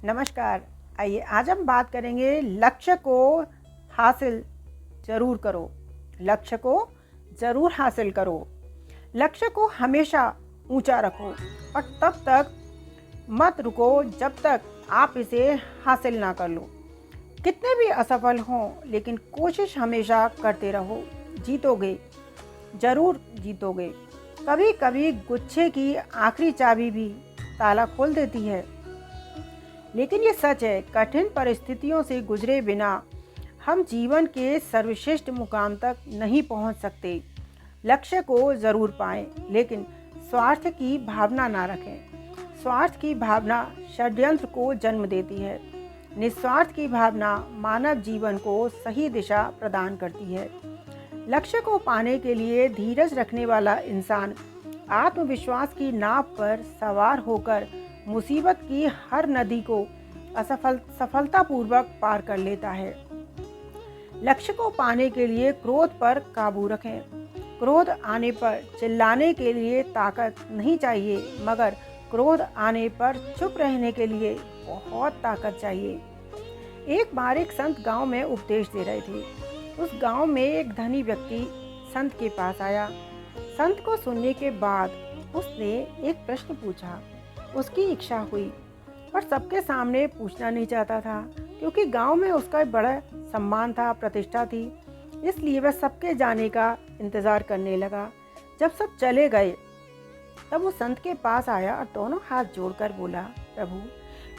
नमस्कार। आइए आज हम बात करेंगे लक्ष्य को हासिल ज़रूर करो। लक्ष्य को ज़रूर हासिल करो। लक्ष्य को हमेशा ऊंचा रखो और तब तक मत रुको जब तक आप इसे हासिल ना कर लो। कितने भी असफल हों लेकिन कोशिश हमेशा करते रहो। जीतोगे, ज़रूर जीतोगे। कभी कभी गुच्छे की आखिरी चाबी भी ताला खोल देती है, लेकिन ये सच है, कठिन परिस्थितियों से गुजरे बिना हम जीवन के सर्वश्रेष्ठ मुकाम तक नहीं पहुंच सकते। लक्ष्य को ज़रूर पाएं, लेकिन स्वार्थ की भावना ना रखें। स्वार्थ की भावना षड्यंत्र को जन्म देती है। निस्वार्थ की भावना मानव जीवन को सही दिशा प्रदान करती है। लक्ष्य को पाने के लिए धीरज रखने वाला इंसान आत्मविश्वास की नाव पर सवार होकर मुसीबत की हर नदी को सफलतापूर्वक पार कर लेता है। लक्ष्य को पाने के लिए क्रोध पर काबू रखें। क्रोध आने पर चिल्लाने के लिए ताकत नहीं चाहिए, मगर क्रोध आने पर चुप रहने के लिए बहुत ताकत चाहिए। एक बार एक संत गांव में उपदेश दे रहे थे। उस गांव में एक धनी व्यक्ति संत के पास आया। संत को सुनने के बाद उसने एक प्रश्न पूछा। उसकी इच्छा हुई, पर सबके सामने पूछना नहीं चाहता था, क्योंकि गांव में उसका बड़ा सम्मान था, प्रतिष्ठा थी। इसलिए वह सबके जाने का इंतज़ार करने लगा। जब सब चले गए तब वो संत के पास आया और दोनों हाथ जोड़कर बोला, प्रभु,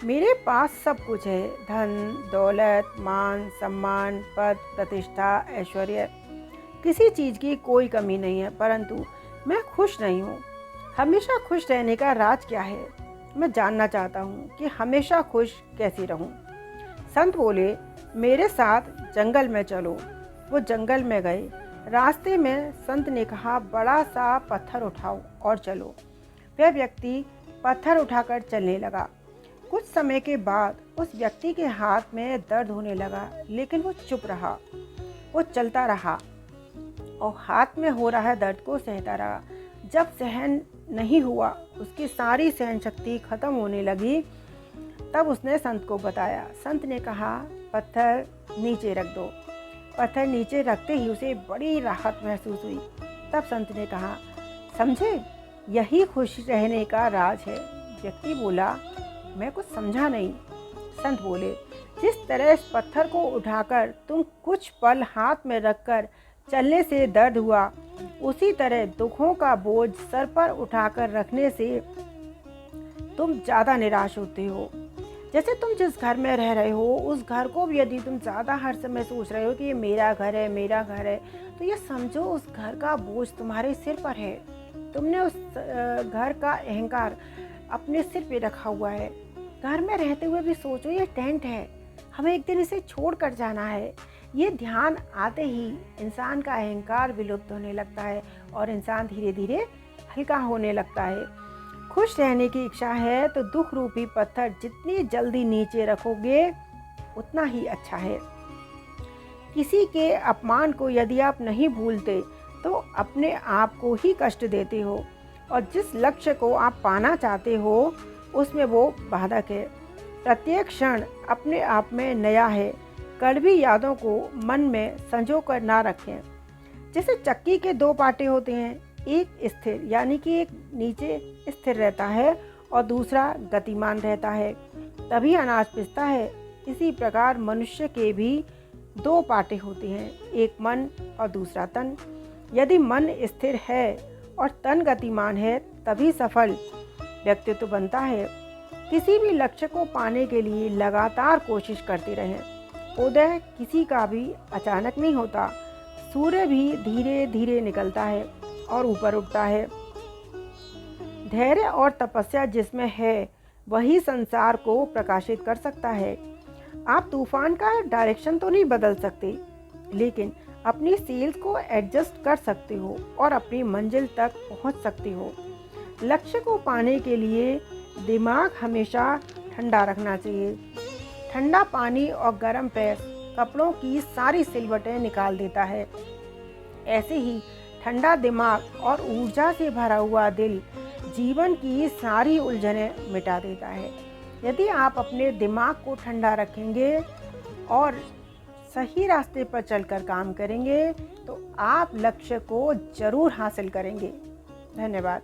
मेरे पास सब कुछ है, धन दौलत, मान सम्मान, पद प्रतिष्ठा, ऐश्वर्य, किसी चीज़ की कोई कमी नहीं है, परंतु मैं खुश नहीं हूँ। हमेशा खुश रहने का राज क्या है? मैं जानना चाहता हूँ कि हमेशा खुश कैसे रहूँ। संत बोले, मेरे साथ जंगल में चलो। वो जंगल में गए। रास्ते में संत ने कहा, बड़ा सा पत्थर उठाओ और चलो। वह व्यक्ति पत्थर उठाकर चलने लगा। कुछ समय के बाद उस व्यक्ति के हाथ में दर्द होने लगा, लेकिन वो चुप रहा। वो चलता रहा और हाथ में हो रहा दर्द को सहता रहा। जब सहन नहीं हुआ, उसकी सारी सहन शक्ति खत्म होने लगी, तब उसने संत को बताया। संत ने कहा, पत्थर नीचे रख दो। पत्थर नीचे रखते ही उसे बड़ी राहत महसूस हुई। तब संत ने कहा, समझे, यही खुश रहने का राज है। व्यक्ति बोला, मैं कुछ समझा नहीं। संत बोले, जिस तरह इस पत्थर को उठाकर तुम कुछ पल हाथ में रखकर चलने से दर्द हुआ, उसी तरह दुखों का बोझ सर पर उठाकर रखने से तुम ज़्यादा निराश होते हो। जैसे तुम जिस घर में रह रहे हो, उस घर को भी यदि तुम ज़्यादा हर समय सोच रहे हो कि ये मेरा घर है, मेरा घर है, तो ये समझो उस घर का बोझ तुम्हारे सिर पर है। तुमने उस घर का अहंकार अपने सिर पे रखा हुआ है। घर में रहते हुए भी सोचो, ये टेंट है, हमें एक दिन इसे छोड़ कर जाना है। ये ध्यान आते ही इंसान का अहंकार विलुप्त होने लगता है और इंसान धीरे धीरे हल्का होने लगता है। खुश रहने की इच्छा है तो दुख रूपी पत्थर जितनी जल्दी नीचे रखोगे उतना ही अच्छा है। किसी के अपमान को यदि आप नहीं भूलते तो अपने आप को ही कष्ट देते हो, और जिस लक्ष्य को आप पाना चाहते हो उसमें वो बाधक है। प्रत्येक क्षण अपने आप में नया है। कड़वी यादों को मन में संजो कर ना रखें। जैसे चक्की के दो पाटे होते हैं, एक स्थिर यानी कि एक नीचे स्थिर रहता है और दूसरा गतिमान रहता है, तभी अनाज पिसता है। इसी प्रकार मनुष्य के भी दो पाटे होते हैं, एक मन और दूसरा तन। यदि मन स्थिर है और तन गतिमान है, तभी सफल व्यक्तित्व बनता है। किसी भी लक्ष्य को पाने के लिए लगातार कोशिश करते रहें। उदय किसी का भी अचानक नहीं होता। सूर्य भी धीरे धीरे निकलता है और ऊपर उठता है। धैर्य और तपस्या जिसमें है वही संसार को प्रकाशित कर सकता है। आप तूफान का डायरेक्शन तो नहीं बदल सकते, लेकिन अपनी सेल्स को एडजस्ट कर सकते हो और अपनी मंजिल तक पहुंच सकते हो। लक्ष्य को पाने के लिए दिमाग हमेशा ठंडा रखना चाहिए। ठंडा पानी और गर्म पैर कपड़ों की सारी सिलवटें निकाल देता है। ऐसे ही ठंडा दिमाग और ऊर्जा से भरा हुआ दिल जीवन की सारी उलझनें मिटा देता है। यदि आप अपने दिमाग को ठंडा रखेंगे और सही रास्ते पर चलकर काम करेंगे तो आप लक्ष्य को ज़रूर हासिल करेंगे। धन्यवाद।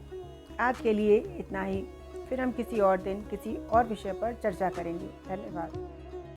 आज के लिए इतना ही। फिर हम किसी और दिन किसी और विषय पर चर्चा करेंगे। धन्यवाद।